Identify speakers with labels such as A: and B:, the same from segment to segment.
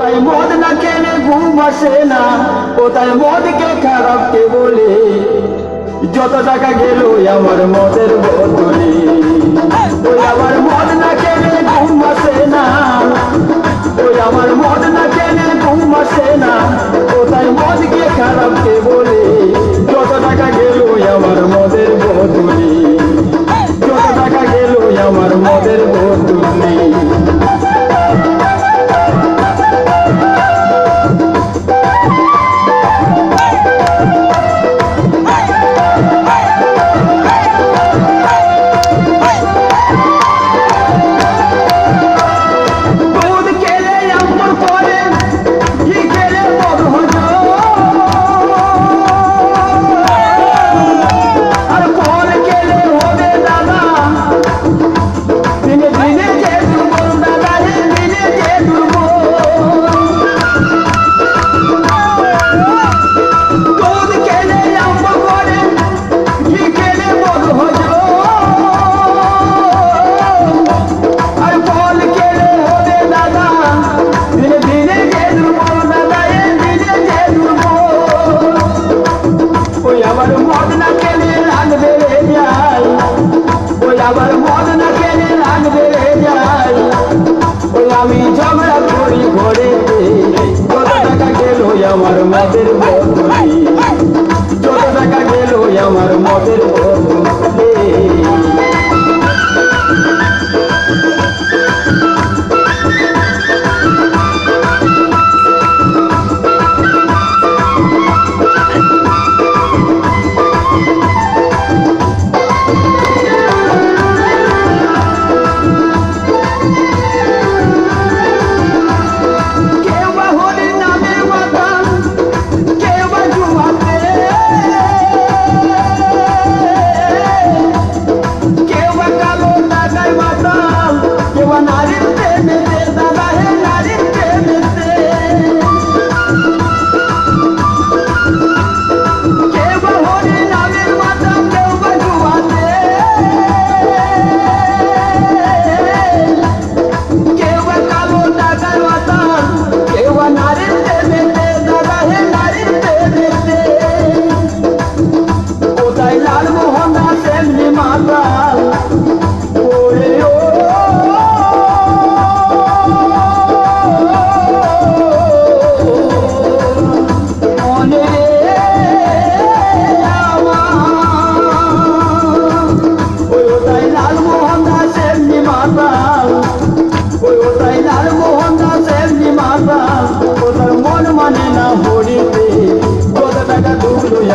A: কোথায় মদ না খেলে ঘুম আসে না, কোথায় মদকে খারাপ কে বলে, যত টাকা গেল আমার মদের বোতলে। ওই আমার মদ না খেলে ঘুম আসে না, ওই আমার মদ না খেলে ঘুম আসে না, কোথায় মদকে খারাপ কে বলে, যত টাকা গেল আমার মদের বোতলে, যত টাকা গেল আমার মদের বোতলে। আবার মদ না খেলে রাগ বেড়ে যায়, ওই আবার মদ না খেলে রাগ বেড়ে যায়, ওই আমি ঝগড়া করি ঘরেতে, যত টাকা গেল আমার মদের বোতলে, যত টাকা গেল আমার মদের বোতলে।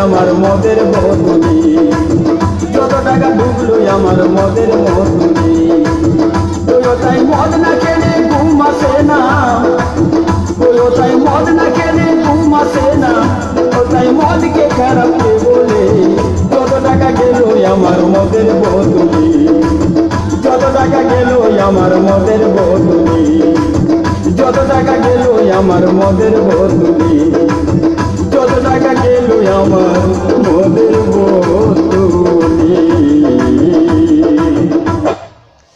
A: আমার মদের বোতলে, যত টাকা ঢুকলো আমার মদের বোতলে। ওটাই মদ না খেলে ঘুম আসে না, ওটাই মদ না খেলে ঘুম আসে না, ওটাই মদকে খারাপ কে বলে, যত টাকা গেল আমার মদের বোতলে, যত টাকা গেল আমার মদের বোতলে, যত টাকা গেল আমার মদের বোতলে, যত টাকা গেল আমার মদের